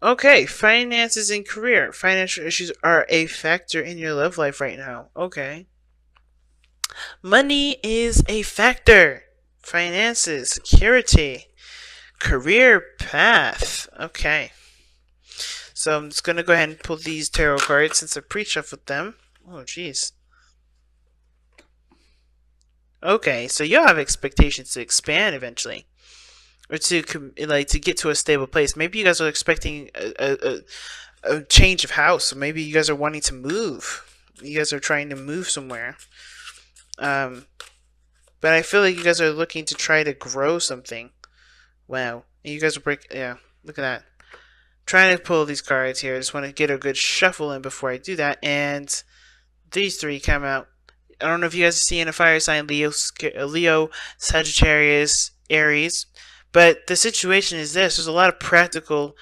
Okay, finances and career. Financial issues are a factor in your love life right now. Okay. Money is a factor. Finances, security, career path. Okay. So I'm just gonna go ahead and pull these tarot cards since I pre-shuffled them. Oh, jeez. Okay, so you'll have expectations to expand eventually, or to get to a stable place. Maybe you guys are expecting a change of house. Or maybe you guys are wanting to move. You guys are trying to move somewhere. Um, but I feel like you guys are looking to try to grow something. Wow, and you guys are Yeah, look at that. Trying to pull these cards here. I just want to get a good shuffle in before I do that. And these three come out. I don't know if you guys are seeing a fire sign: Leo, Sagittarius, Aries. But the situation is this: there's a lot of practical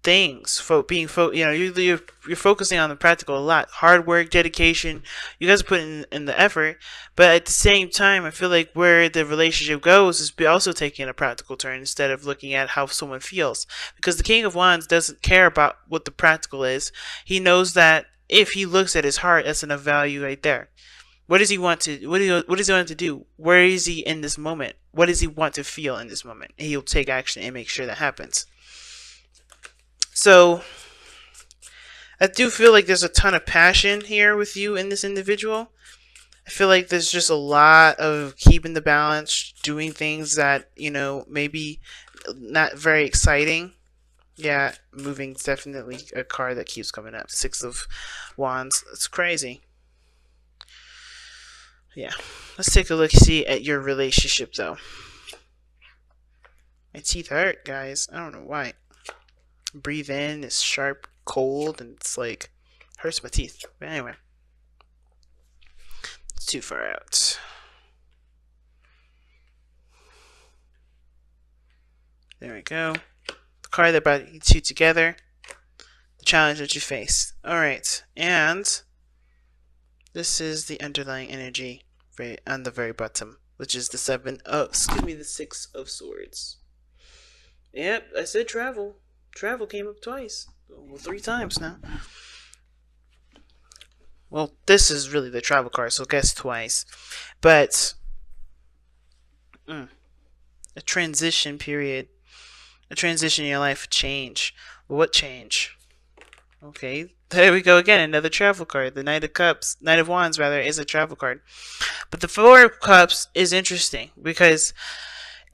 things. You're focusing on the practical a lot. Hard work, dedication. You guys are putting in the effort, but at the same time, I feel like where the relationship goes is also taking a practical turn instead of looking at how someone feels. Because the King of Wands doesn't care about what the practical is. He knows that if he looks at his heart, that's enough value right there. What does he want to? What does he want to do? Where is he in this moment? What does he want to feel in this moment? And he'll take action and make sure that happens. So I do feel like there's a ton of passion here with you and this individual. I feel like there's just a lot of keeping the balance, doing things that, maybe not very exciting. Yeah, moving's definitely a card that keeps coming up. Six of Wands. It's crazy. Yeah. Let's take a look see at your relationship though. My teeth hurt, guys. I don't know why. Breathe in, it's sharp, cold, and it's like hurts my teeth. But anyway. It's too far out. There we go. The card that brought you two together. The challenge that you face. Alright, and this is the underlying energy right on the very bottom, which is the the Six of Swords. Yep, I said travel. Travel came up twice. Well, three times now. Well, this is really the travel card, so guess twice. But a transition period, a transition in your life, change. What change? Okay, there we go again. Another travel card. The Knight of Wands rather, is a travel card. But the Four of Cups is interesting because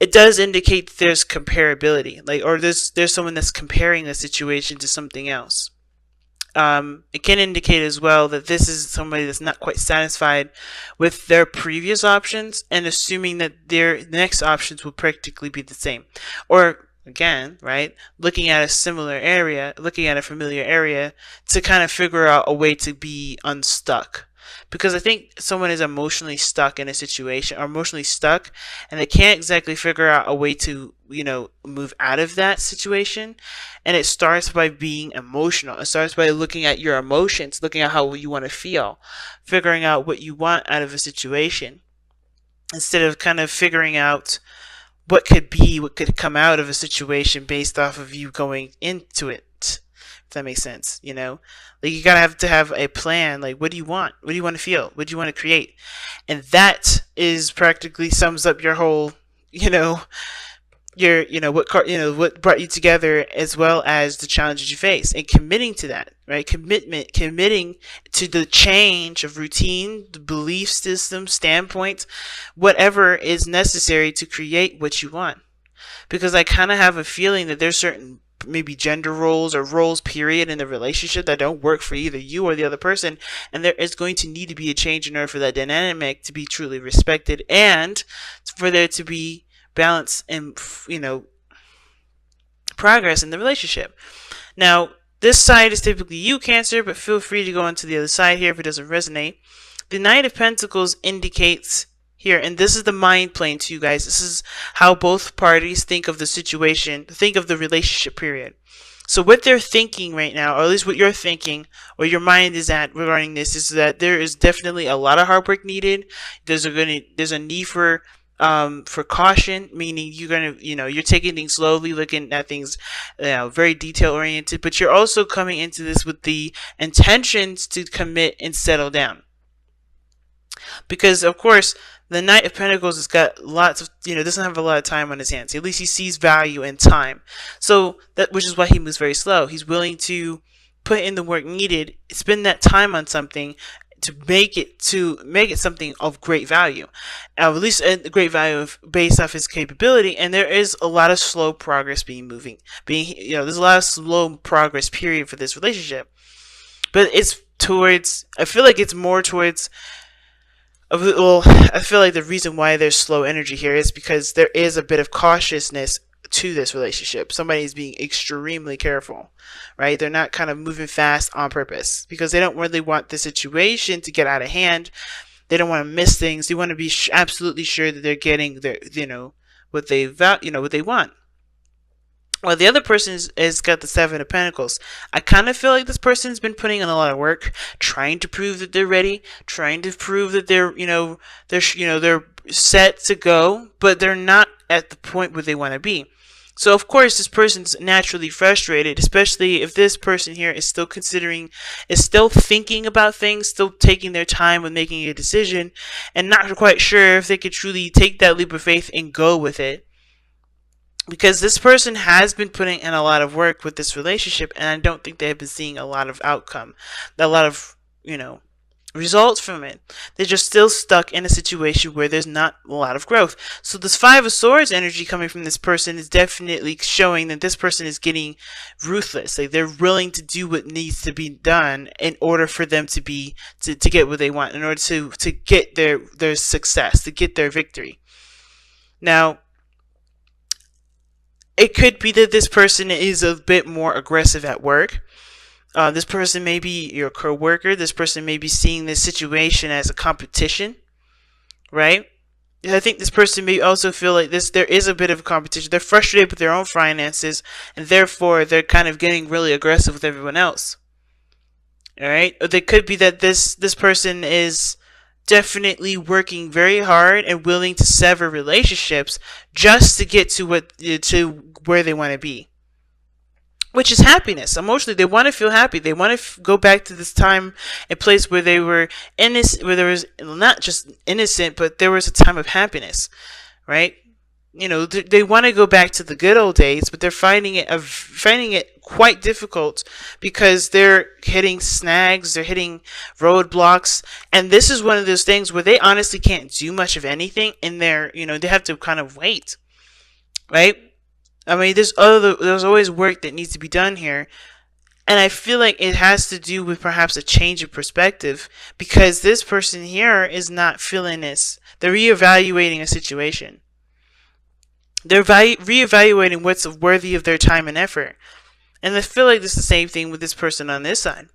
it does indicate that there's comparability, or there's someone that's comparing the situation to something else. It can indicate as well that this is somebody that's not quite satisfied with their previous options and assuming that their next options will practically be the same. Or again, right, looking at a similar area, looking at a familiar area to kind of figure out a way to be unstuck. Because I think someone is emotionally stuck in a situation, or emotionally stuck, and they can't exactly figure out a way to, move out of that situation. And it starts by being emotional. It starts by looking at your emotions, looking at how you want to feel, figuring out what you want out of a situation, instead of kind of figuring out what could come out of a situation based off of you going into it. If that makes sense, like you gotta have to have a plan. Like, what do you want? What do you want to feel? What do you want to create? And that is practically sums up your whole, what brought you together, as well as the challenges you face, and committing to that, right? Committing to the change of routine, the belief system, standpoint, whatever is necessary to create what you want. Because I kind of have a feeling that there's certain maybe gender roles or roles period in the relationship that don't work for either you or the other person, and there is going to need to be a change in order for that dynamic to be truly respected and for there to be balance and progress in the relationship. Now, this side is typically you, Cancer, but feel free to go into the other side here if it doesn't resonate. The Knight of Pentacles indicates here, and this is the mind plane too, guys. This is how both parties think of the situation, think of the relationship period. So what they're thinking right now, or at least what you're thinking, or your mind is at regarding this, is that there is definitely a lot of hard work needed. There's a need for For caution, meaning you're gonna, you're taking things slowly, looking at things, very detail oriented, but you're also coming into this with the intentions to commit and settle down. Because of course, the Knight of Pentacles has got lots of, doesn't have a lot of time on his hands. At least he sees value in time. So that, which is why he moves very slow. He's willing to put in the work needed, spend that time on something to make it something of great value, at least a great value based off his capability. And there is a lot of slow progress there's a lot of slow progress period for this relationship, but it's towards, I feel like it's more towards, well, I feel like the reason why there's slow energy here is because there is a bit of cautiousness to this relationship. Somebody's being extremely careful, right? They're not kind of moving fast on purpose because they don't really want the situation to get out of hand. They don't want to miss things. They want to be absolutely sure that they're getting their, what they what they want. Well, the other person has got the Seven of Pentacles. I kind of feel like this person's been putting in a lot of work, trying to prove that they're ready, trying to prove that they're set to go, but they're not at the point where they want to be. So of course, this person's naturally frustrated, especially if this person here is still thinking about things, still taking their time when making a decision, and not quite sure if they could truly take that leap of faith and go with it. Because this person has been putting in a lot of work with this relationship, and I don't think they have been seeing a lot of outcome, a lot of, results from it. They're just still stuck in a situation where there's not a lot of growth. So this Five of Swords energy coming from this person is definitely showing that this person is getting ruthless. Like, they're willing to do what needs to be done in order for them to get what they want, in order to get their success, to get their victory. Now, it could be that this person is a bit more aggressive at work. This person may be your co-worker. This person may be seeing this situation as a competition, right? I think this person may also feel like there is a bit of a competition. They're frustrated with their own finances, and therefore they're kind of getting really aggressive with everyone else. All right? Or it could be that this person is definitely working very hard and willing to sever relationships just to get to where they want to be, which is happiness. Emotionally, they want to feel happy. They want to go back to this time and place where they were innocent, where there was not just innocent, but there was a time of happiness, right? They want to go back to the good old days, but they're finding it quite difficult because they're hitting snags, they're hitting roadblocks, and this is one of those things where they honestly can't do much of anything in their, they have to kind of wait, right? I mean, there's always work that needs to be done here. And I feel like it has to do with perhaps a change of perspective, because this person here is not feeling this. They're reevaluating a situation. They're reevaluating what's worthy of their time and effort. And I feel like this is the same thing with this person on this side.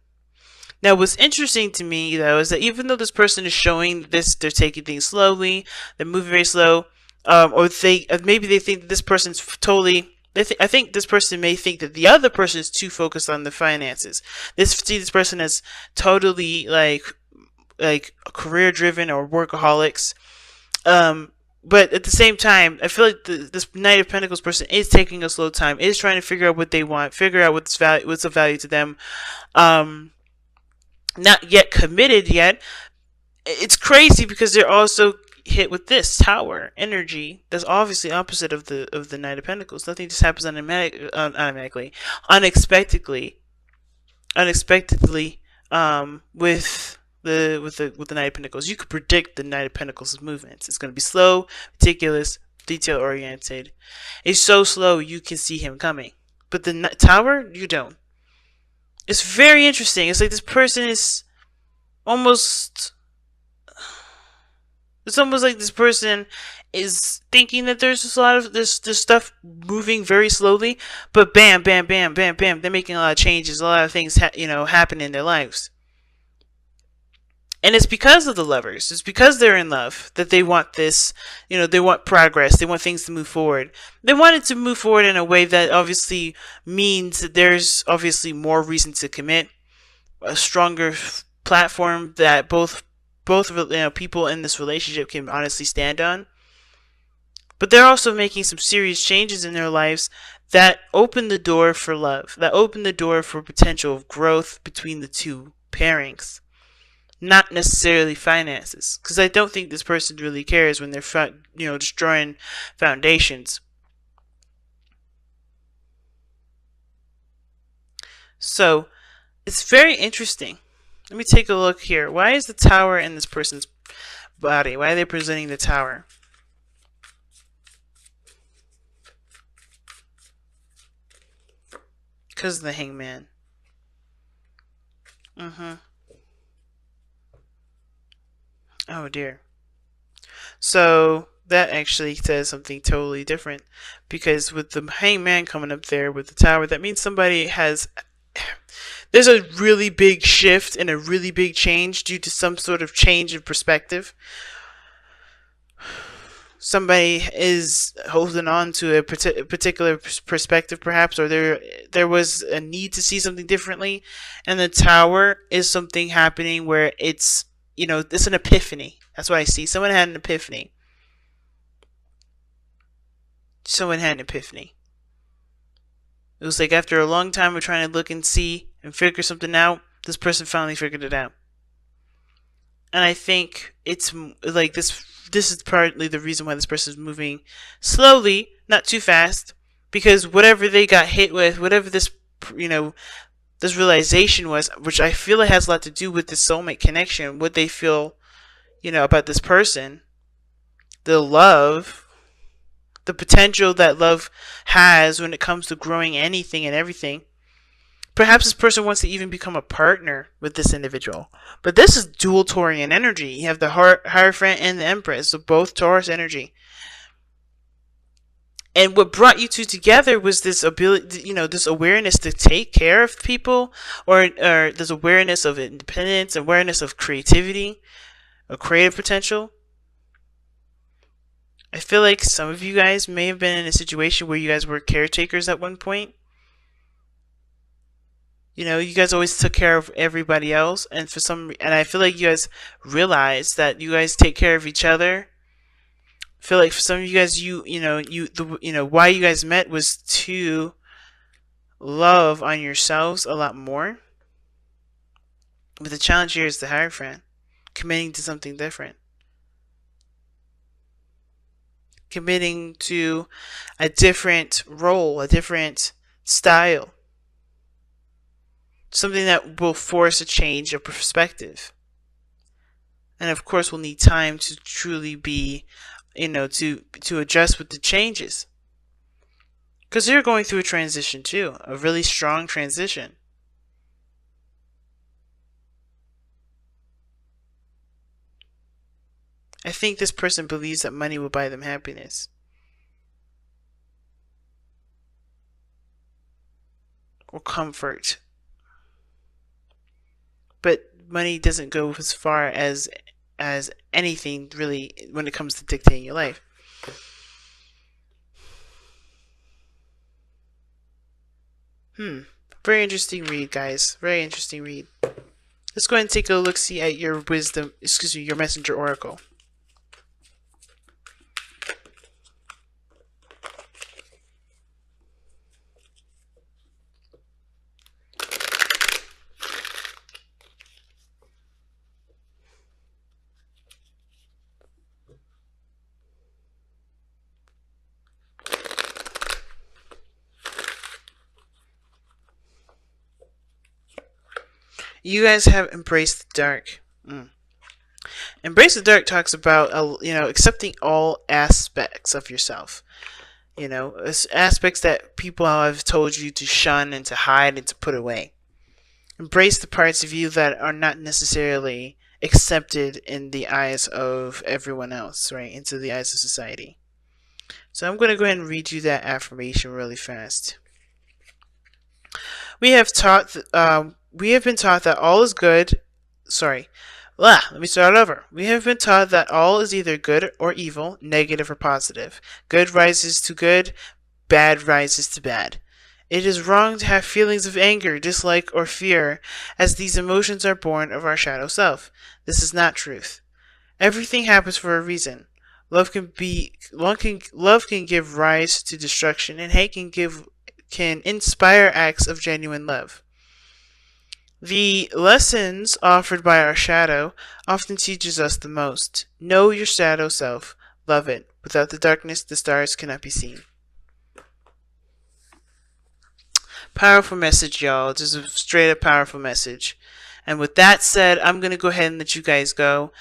Now, what's interesting to me, though, is that even though this person is showing this, they're taking things slowly, they're moving very slow, or maybe they think that this person's totally. I think this person may think that the other person is too focused on the finances. This person is totally like career driven or workaholics. But at the same time, I feel like this Knight of Pentacles person is taking a slow time, is trying to figure out what they want, figure out what's of value to them. Not yet committed yet. It's crazy because they're also hit with this Tower energy. That's obviously opposite of the Knight of Pentacles. Nothing just happens automatically, unexpectedly. With the Knight of Pentacles, you could predict the Knight of Pentacles' movements. It's going to be slow, meticulous, detail oriented. It's so slow you can see him coming, but the Tower, you don't. It's very interesting. It's like this person is almost. It's almost like this person is thinking that there's just a lot of this stuff moving very slowly, but bam, bam, bam, bam, bam, they're making a lot of changes, a lot of things happen in their lives. And it's because of the Lovers. It's because they're in love that they want this, they want progress. They want things to move forward. They want it to move forward in a way that obviously means that there's obviously more reason to commit, a stronger platform that both people in this relationship can honestly stand on. But they're also making some serious changes in their lives that open the door for love, that open the door for potential of growth between the two pairings, not necessarily finances. Because I don't think this person really cares when they're, destroying foundations. So it's very interesting. Let me take a look here. Why is the tower in this person's body? Why are they presenting the tower? Because of the hangman. Oh dear. So that actually says something totally different. Because with the hangman coming up there with the tower, that means somebody has... There's a really big shift and a really big change due to some sort of change of perspective. Somebody is holding on to a particular perspective, perhaps, or there was a need to see something differently, and the tower is something happening where it's an epiphany. That's what I see. Someone had an epiphany. It was like after a long time of trying to look and see and figure something out, this person finally figured it out. And I think it's like this is partly the reason why this person is moving slowly, not too fast, because whatever they got hit with, whatever this this realization was, which I feel it has a lot to do with the soulmate connection, what they feel about this person, the love, the potential that love has when it comes to growing anything and everything. Perhaps this person wants to even become a partner with this individual. But this is dual Taurian energy. You have the Hierophant and the Empress, so both Taurus energy. And what brought you two together was this ability, this awareness to take care of people, or this awareness of independence, awareness of creativity, or creative potential. I feel like some of you guys may have been in a situation where you guys were caretakers at one point. You guys always took care of everybody else, and I feel like you guys realized that you guys take care of each other. I feel like for some of you guys, why you guys met was to love on yourselves a lot more. But the challenge here is the Hierophant, committing to something different, committing to a different role, a different style. Something that will force a change of perspective. And of course we'll need time to truly be, to adjust with the changes. Because you're going through a transition too, a really strong transition. I think this person believes that money will buy them happiness. Or comfort. But money doesn't go as far as anything really when it comes to dictating your life. Very interesting read, guys. Very interesting read. Let's go ahead and take a look-see at your your messenger oracle. You guys have embraced the dark. Embrace the dark talks about accepting all aspects of yourself. Aspects that people have told you to shun and to hide and to put away. Embrace the parts of you that are not necessarily accepted in the eyes of everyone else, right? Into the eyes of society. So I'm going to go ahead and read you that affirmation really fast. We have been taught that all is good. Let me start over. We have been taught that all is either good or evil, negative or positive. Good rises to good, bad rises to bad. It is wrong to have feelings of anger, dislike, or fear, as these emotions are born of our shadow self. This is not truth. Everything happens for a reason. Love can give rise to destruction, and hate can inspire acts of genuine love. The lessons offered by our shadow often teaches us the most. Know your shadow self. Love it. Without the darkness, the stars cannot be seen. Powerful message, y'all. Just a straight up powerful message. And with that said, I'm going to go ahead and let you guys go.